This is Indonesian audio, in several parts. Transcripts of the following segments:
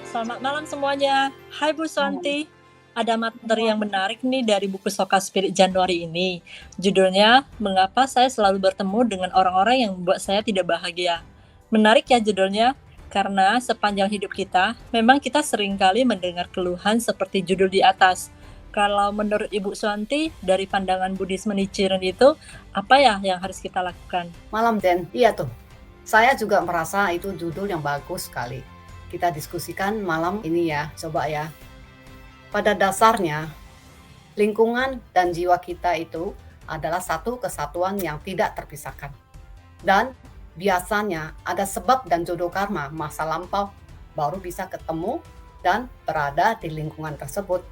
Selamat malam semuanya. Hai Bu Malam. Santi, ada materi yang menarik nih dari buku Soka Spirit Januari ini. Judulnya, Mengapa Saya Selalu Bertemu dengan Orang-orang yang Membuat Saya Tidak Bahagia. Menarik ya judulnya, karena sepanjang hidup kita, memang kita seringkali mendengar keluhan seperti judul di atas. Kalau menurut Ibu Santi, dari pandangan Buddhisme Nichiren itu, apa ya yang harus kita lakukan? Malam, Den. Iya tuh. Saya juga merasa itu judul yang bagus sekali. Kita diskusikan malam ini ya, coba ya. Pada dasarnya, lingkungan dan jiwa kita itu adalah satu kesatuan yang tidak terpisahkan. Dan biasanya ada sebab dan jodoh karma masa lampau baru bisa ketemu dan berada di lingkungan tersebut.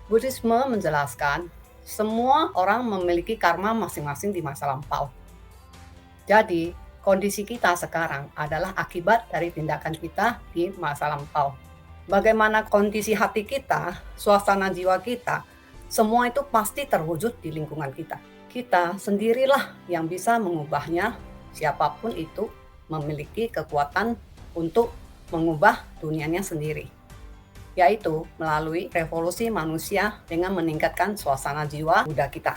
Buddhisme menjelaskan, semua orang memiliki karma masing-masing di masa lampau. Jadi, kondisi kita sekarang adalah akibat dari tindakan kita di masa lampau. Bagaimana kondisi hati kita, suasana jiwa kita, semua itu pasti terwujud di lingkungan kita. Kita sendirilah yang bisa mengubahnya, siapapun itu memiliki kekuatan untuk mengubah dunianya sendiri, yaitu melalui revolusi manusia dengan meningkatkan suasana jiwa Buddha kita.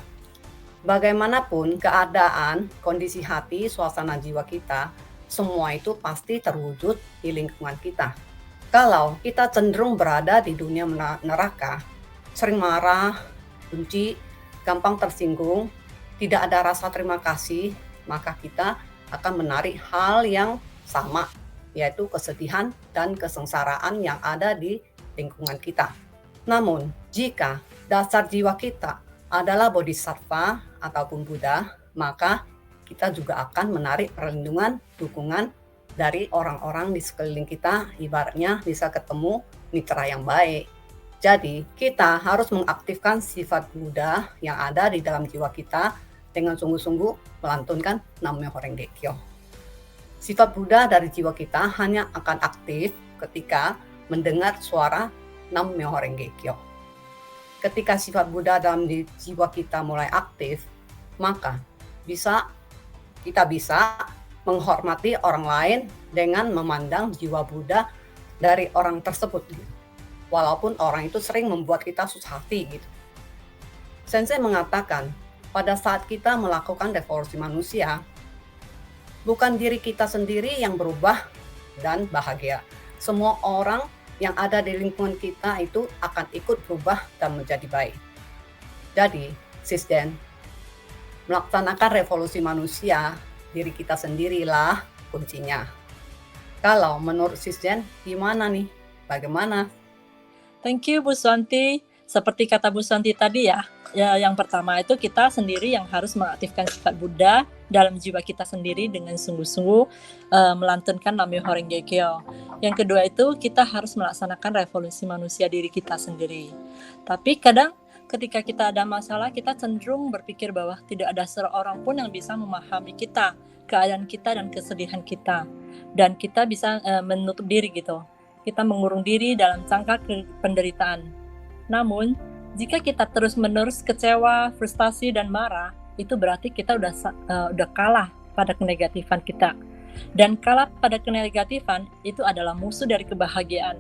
Bagaimanapun keadaan, kondisi hati, suasana jiwa kita, semua itu pasti terwujud di lingkungan kita. Kalau kita cenderung berada di dunia neraka, sering marah, benci, gampang tersinggung, tidak ada rasa terima kasih, maka kita akan menarik hal yang sama, yaitu kesedihan dan kesengsaraan yang ada di lingkungan kita. Namun, jika dasar jiwa kita adalah bodhisattva ataupun Buddha, maka kita juga akan menarik perlindungan, dukungan dari orang-orang di sekeliling kita, ibaratnya bisa ketemu mitra yang baik. Jadi, kita harus mengaktifkan sifat Buddha yang ada di dalam jiwa kita dengan sungguh-sungguh melantunkan Nam-myoho Renge Kyo. Sifat Buddha dari jiwa kita hanya akan aktif ketika mendengar suara Nam-myoho Renge Kyo. Ketika sifat Buddha dalam jiwa kita mulai aktif, maka kita bisa menghormati orang lain dengan memandang jiwa Buddha dari orang tersebut. Walaupun orang itu sering membuat kita susah hati gitu. Sensei mengatakan, pada saat kita melakukan revolusi manusia, bukan diri kita sendiri yang berubah dan bahagia. Semua orang yang ada di lingkungan kita itu akan ikut berubah dan menjadi baik. Jadi, Sis Den, melaksanakan revolusi manusia, diri kita sendirilah kuncinya. Kalau menurut Sis Den, gimana nih? Bagaimana? Thank you Bu Santi. Seperti kata Bu Santi tadi ya, yang pertama itu kita sendiri yang harus mengaktifkan sifat Buddha dalam jiwa kita sendiri dengan sungguh-sungguh melantunkan Nam-myoho Renge Kyo. Yang kedua itu kita harus melaksanakan revolusi manusia diri kita sendiri. Tapi kadang ketika kita ada masalah, kita cenderung berpikir bahwa tidak ada seorang pun yang bisa memahami kita, keadaan kita dan kesedihan kita. Dan kita bisa menutup diri gitu. Kita mengurung diri dalam cangkak penderitaan. Namun, jika kita terus-menerus kecewa, frustasi, dan marah, itu berarti kita udah kalah pada kenegatifan kita. Dan kalah pada kenegatifan itu adalah musuh dari kebahagiaan.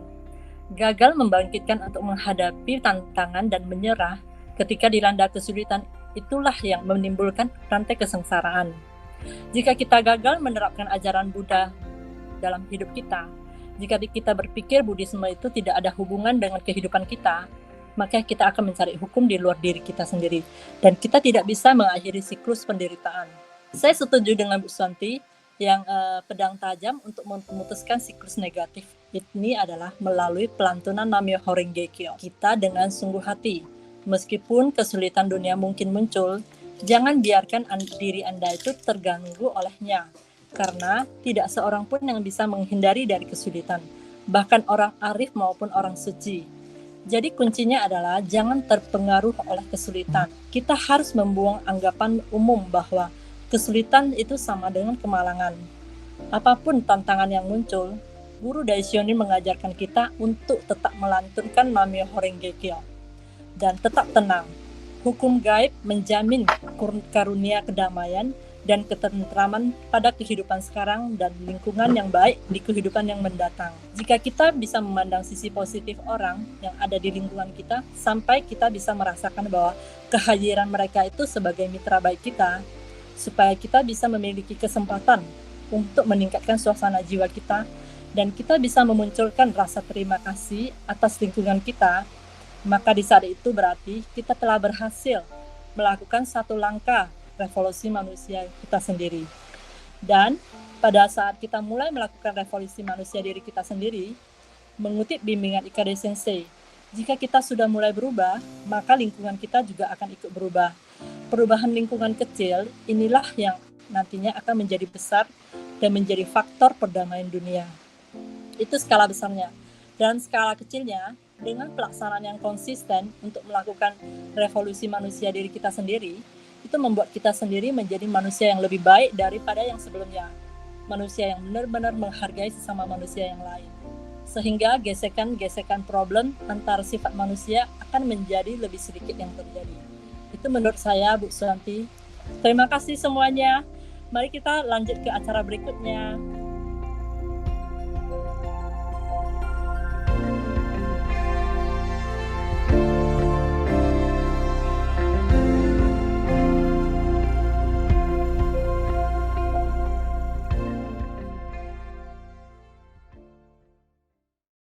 Gagal membangkitkan untuk menghadapi tantangan dan menyerah ketika dilanda kesulitan, itulah yang menimbulkan rantai kesengsaraan. Jika kita gagal menerapkan ajaran Buddha dalam hidup kita, jika kita berpikir Buddhisme itu tidak ada hubungan dengan kehidupan kita, maka kita akan mencari hukum di luar diri kita sendiri. Dan kita tidak bisa mengakhiri siklus penderitaan. Saya setuju dengan Bu Santi yang pedang tajam untuk memutuskan siklus negatif ini adalah melalui pelantunan Nam-myoho Renge Kyo. Kita dengan sungguh hati, meskipun kesulitan dunia mungkin muncul, jangan biarkan diri Anda itu terganggu olehnya. Karena tidak seorang pun yang bisa menghindari dari kesulitan, bahkan orang arif maupun orang suci. Jadi kuncinya adalah jangan terpengaruh oleh kesulitan. Kita harus membuang anggapan umum bahwa kesulitan itu sama dengan kemalangan. Apapun tantangan yang muncul, Guru Daishonin mengajarkan kita untuk tetap melantunkan Nam-myoho Renge Kyo dan tetap tenang. Hukum gaib menjamin karunia kedamaian dan ketentraman pada kehidupan sekarang dan lingkungan yang baik di kehidupan yang mendatang. Jika kita bisa memandang sisi positif orang yang ada di lingkungan kita, sampai kita bisa merasakan bahwa kehadiran mereka itu sebagai mitra baik kita, supaya kita bisa memiliki kesempatan untuk meningkatkan suasana jiwa kita, dan kita bisa memunculkan rasa terima kasih atas lingkungan kita, maka di saat itu berarti kita telah berhasil melakukan satu langkah revolusi manusia kita sendiri. Dan pada saat kita mulai melakukan revolusi manusia diri kita sendiri, mengutip bimbingan Ikade Sensei, jika kita sudah mulai berubah, maka lingkungan kita juga akan ikut berubah. Perubahan lingkungan kecil inilah yang nantinya akan menjadi besar dan menjadi faktor perdamaian dunia. Itu skala besarnya. Dan skala kecilnya, dengan pelaksanaan yang konsisten untuk melakukan revolusi manusia diri kita sendiri, itu membuat kita sendiri menjadi manusia yang lebih baik daripada yang sebelumnya. Manusia yang benar-benar menghargai sesama manusia yang lain. Sehingga gesekan-gesekan problem antar sifat manusia akan menjadi lebih sedikit yang terjadi. Itu menurut saya, Bu Susanti. Terima kasih semuanya. Mari kita lanjut ke acara berikutnya.